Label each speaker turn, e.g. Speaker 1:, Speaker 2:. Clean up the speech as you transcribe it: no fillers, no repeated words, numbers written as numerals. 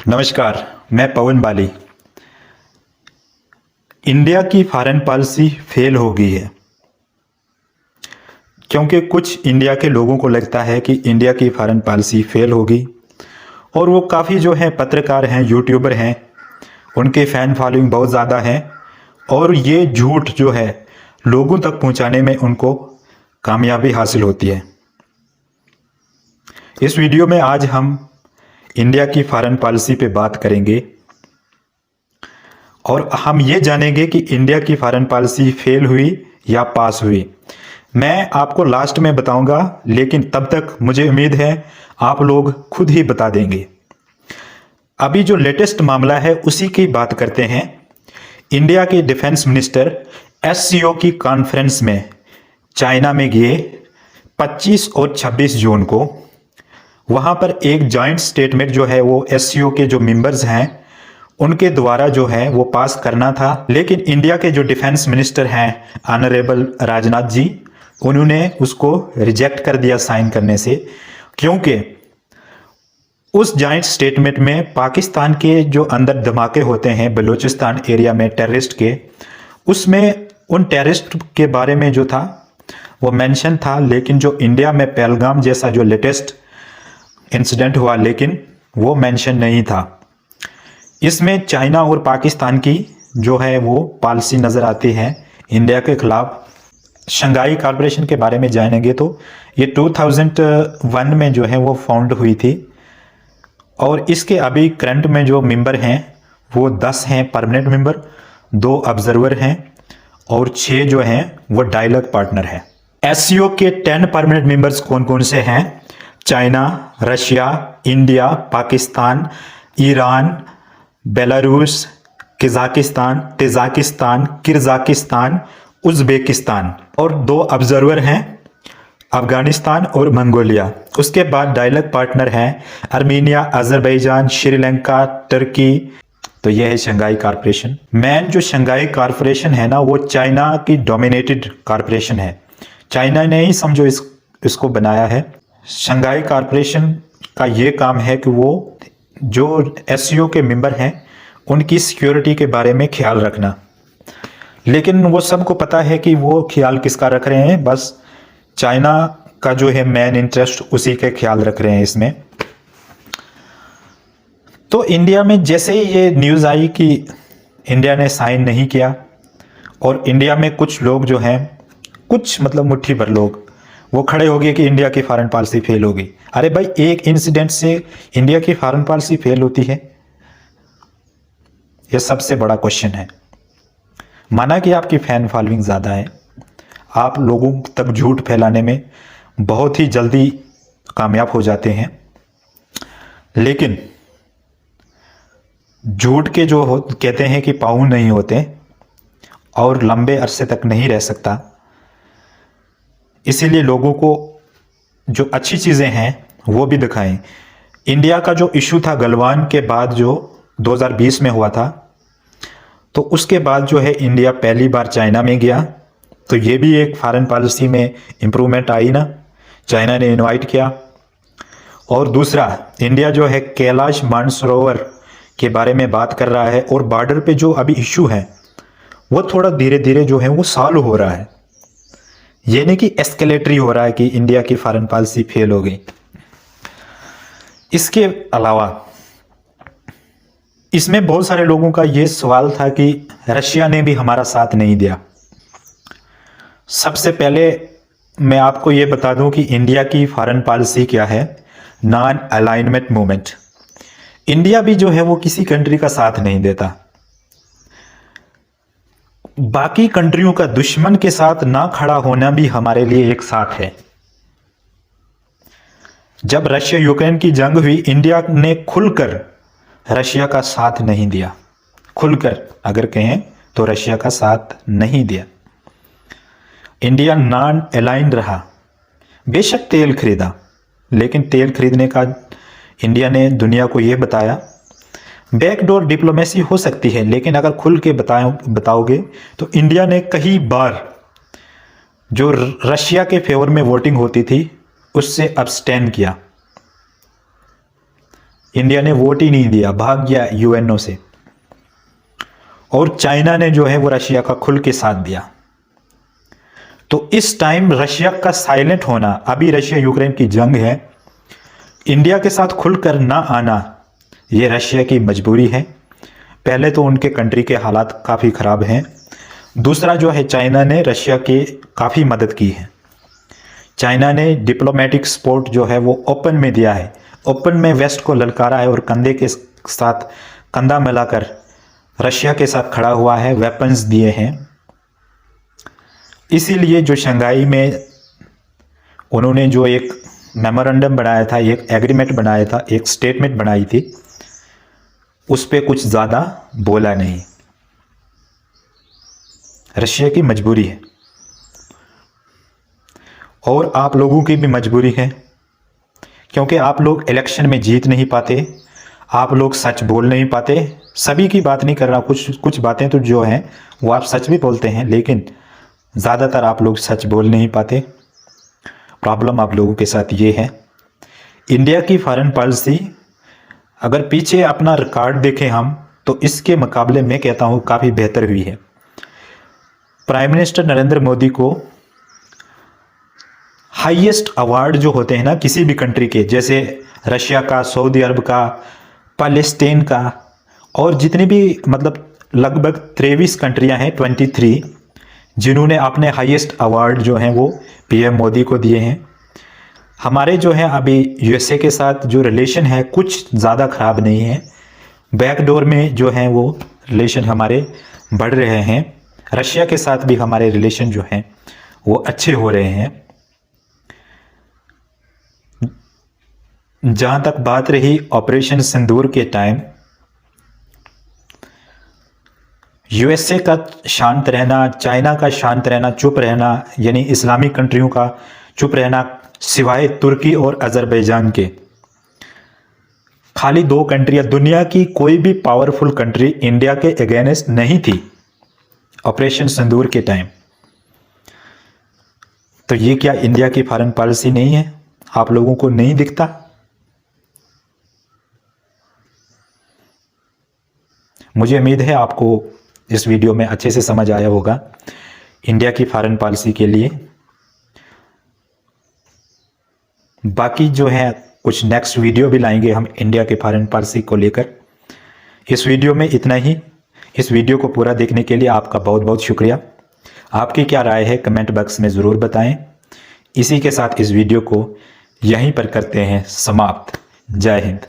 Speaker 1: नमस्कार, मैं पवन बाली। इंडिया की फॉरेन पॉलिसी फेल हो गई है क्योंकि कुछ इंडिया के लोगों को लगता है कि इंडिया की फॉरेन पॉलिसी फेल होगी और वो काफ़ी जो है पत्रकार हैं, यूट्यूबर हैं, उनके फ़ैन फॉलोइंग बहुत ज़्यादा है और ये झूठ जो है लोगों तक पहुंचाने में उनको कामयाबी हासिल होती है। इस वीडियो में आज हम इंडिया की फॉरेन पॉलिसी पे बात करेंगे और हम ये जानेंगे कि इंडिया की फॉरेन पॉलिसी फेल हुई या पास हुई। मैं आपको लास्ट में बताऊंगा, लेकिन तब तक मुझे उम्मीद है आप लोग खुद ही बता देंगे। अभी जो लेटेस्ट मामला है उसी की बात करते हैं। इंडिया के डिफेंस मिनिस्टर एससीओ की कॉन्फ्रेंस में चाइना में गए 25 और 26 जून को। वहां पर एक जॉइंट स्टेटमेंट जो है वो एससीओ के जो मेंबर्स हैं उनके द्वारा जो है वो पास करना था, लेकिन इंडिया के जो डिफेंस मिनिस्टर हैं ऑनरेबल राजनाथ जी, उन्होंने उसको रिजेक्ट कर दिया साइन करने से, क्योंकि उस जॉइंट स्टेटमेंट में पाकिस्तान के जो अंदर धमाके होते हैं बलूचिस्तान एरिया में टेररिस्ट के, उसमें उन टेररिस्ट के बारे में जो था वो मेंशन था, लेकिन जो इंडिया में पहलगाम जैसा जो लेटेस्ट इंसिडेंट हुआ लेकिन वो मेंशन नहीं था। इसमें चाइना और पाकिस्तान की जो है वो पॉलिसी नज़र आती है इंडिया के खिलाफ। शंघाई कॉरपोरेशन के बारे में जानेंगे तो ये 2001 में जो है वो फाउंड हुई थी और इसके अभी करंट में जो मेंबर हैं वो 10 हैं परमानेंट मेंबर, 2 ऑब्जर्वर हैं और 6 जो हैं वो डायलॉग पार्टनर हैं। एससीओ के 10 परमानेंट मेंबर्स कौन कौन से हैं? China, Russia, India, Pakistan, Iran, Belarus, Kazakhstan, Tajikistan, Kyrgyzstan, Uzbekistan और 2 ऑब्जर्वर हैं अफगानिस्तान और मंगोलिया। उसके बाद डायलॉग पार्टनर हैं आर्मीनिया, अजरबैजान, श्रीलंका, तुर्की। तो यह है शंघाई कॉरपोरेशन। मेन जो शंघाई कॉरपोरेशन है ना वो चाइना की डोमिनेटेड कॉरपोरेशन है। चाइना ने ही समझो इसको बनाया है। शंघाई कॉरपोरेशन का ये काम है कि वो जो एससीओ के मेंबर हैं उनकी सिक्योरिटी के बारे में ख्याल रखना, लेकिन वो सबको पता है कि वो ख्याल किसका रख रहे हैं, बस चाइना का जो है मेन इंटरेस्ट उसी के ख्याल रख रहे हैं इसमें। तो इंडिया में जैसे ही ये न्यूज़ आई कि इंडिया ने साइन नहीं किया और इंडिया में कुछ लोग जो हैं, कुछ मतलब मुट्ठी भर लोग, वो खड़े हो गए कि इंडिया की फॉरेन पॉलिसी फेल होगी। अरे भाई, एक इंसिडेंट से इंडिया की फॉरेन पॉलिसी फेल होती है? यह सबसे बड़ा क्वेश्चन है। माना कि आपकी फैन फॉलोइंग ज़्यादा है, आप लोगों तक झूठ फैलाने में बहुत ही जल्दी कामयाब हो जाते हैं, लेकिन झूठ के जो कहते हैं कि पाँव नहीं होते और लंबे अरसे तक नहीं रह सकता, इसीलिए लोगों को जो अच्छी चीज़ें हैं वो भी दिखाएं। इंडिया का जो इशू था गलवान के बाद जो 2020 में हुआ था, तो उसके बाद जो है इंडिया पहली बार चाइना में गया, तो ये भी एक फॉरेन पॉलिसी में इम्प्रूवमेंट आई ना, चाइना ने इनवाइट किया। और दूसरा, इंडिया जो है कैलाश मानसरोवर के बारे में बात कर रहा है और बॉर्डर पे जो अभी इशू है वो थोड़ा धीरे धीरे जो है वो सॉल्व हो रहा है। ये नहीं कि एस्केलेटरी हो रहा है कि इंडिया की फॉरेन पॉलिसी फेल हो गई। इसके अलावा इसमें बहुत सारे लोगों का ये सवाल था कि रशिया ने भी हमारा साथ नहीं दिया। सबसे पहले मैं आपको ये बता दूं कि इंडिया की फॉरेन पॉलिसी क्या है, नॉन अलाइनमेंट मूवमेंट। इंडिया भी जो है वो किसी कंट्री का साथ नहीं देता। बाकी कंट्रियों का दुश्मन के साथ ना खड़ा होना भी हमारे लिए एक साथ है। जब रशिया यूक्रेन की जंग हुई, इंडिया ने खुलकर रशिया का साथ नहीं दिया। खुलकर अगर कहें तो रशिया का साथ नहीं दिया। इंडिया नॉन अलाइन रहा। बेशक तेल खरीदा, लेकिन तेल खरीदने का इंडिया ने दुनिया को यह बताया। बैकडोर डिप्लोमेसी हो सकती है, लेकिन अगर खुल के बताओगे तो इंडिया ने कई बार जो रशिया के फेवर में वोटिंग होती थी उससे अब्सटेन किया। इंडिया ने वोट ही नहीं दिया, भाग गया यूएनओ से। और चाइना ने जो है वो रशिया का खुल के साथ दिया। तो इस टाइम रशिया का साइलेंट होना, अभी रशिया यूक्रेन की जंग है, इंडिया के साथ खुलकर ना आना, ये रशिया की मजबूरी है। पहले तो उनके कंट्री के हालात काफ़ी ख़राब हैं, दूसरा जो है चाइना ने रशिया की काफ़ी मदद की है। चाइना ने डिप्लोमेटिक सपोर्ट जो है वो ओपन में दिया है, ओपन में वेस्ट को ललकारा है और कंधे के साथ कंधा मिलाकर रशिया के साथ खड़ा हुआ है, वेपन्स दिए हैं। इसीलिए जो शंघाई में उन्होंने जो एक मेमोरेंडम बनाया था, एक एग्रीमेंट बनाया था, एक स्टेटमेंट बनाई थी, उस पर कुछ ज़्यादा बोला नहीं। रशिया की मजबूरी है और आप लोगों की भी मजबूरी है, क्योंकि आप लोग इलेक्शन में जीत नहीं पाते, आप लोग सच बोल नहीं पाते। सभी की बात नहीं कर रहा, कुछ बातें तो जो हैं वो आप सच भी बोलते हैं, लेकिन ज़्यादातर आप लोग सच बोल नहीं पाते। प्रॉब्लम आप लोगों के साथ ये है। इंडिया की फॉरेन पॉलिसी अगर पीछे अपना रिकॉर्ड देखें हम, तो इसके मुकाबले में कहता हूँ काफ़ी बेहतर हुई है। प्राइम मिनिस्टर नरेंद्र मोदी को हाईएस्ट अवार्ड जो होते हैं ना किसी भी कंट्री के, जैसे रशिया का, सऊदी अरब का, पैलेस्टीन का, और जितनी भी मतलब लगभग 23 कंट्रियां हैं, 23, जिन्होंने अपने हाईएस्ट अवार्ड जो हैं वो पीएम मोदी को दिए हैं। हमारे जो है अभी यूएसए के साथ जो रिलेशन है कुछ ज़्यादा ख़राब नहीं है, बैकडोर में जो है वो रिलेशन हमारे बढ़ रहे हैं। रशिया के साथ भी हमारे रिलेशन जो हैं वो अच्छे हो रहे हैं। जहाँ तक बात रही ऑपरेशन सिंदूर के टाइम, यूएसए का शांत रहना, चाइना का शांत रहना, चुप रहना, यानी इस्लामिक कंट्रियों का चुप रहना, सिवाय तुर्की और अजरबैजान के, खाली 2 कंट्रियां, दुनिया की कोई भी पावरफुल कंट्री इंडिया के अगेंस्ट नहीं थी ऑपरेशन सिंदूर के टाइम। तो ये क्या इंडिया की फॉरेन पॉलिसी नहीं है? आप लोगों को नहीं दिखता? मुझे उम्मीद है आपको इस वीडियो में अच्छे से समझ आया होगा इंडिया की फॉरेन पॉलिसी के लिए। बाकी जो है कुछ नेक्स्ट वीडियो भी लाएंगे हम इंडिया के फॉरेन पॉलिसी को लेकर। इस वीडियो में इतना ही। इस वीडियो को पूरा देखने के लिए आपका बहुत बहुत शुक्रिया। आपकी क्या राय है कमेंट बॉक्स में ज़रूर बताएं। इसी के साथ इस वीडियो को यहीं पर करते हैं समाप्त। जय हिंद।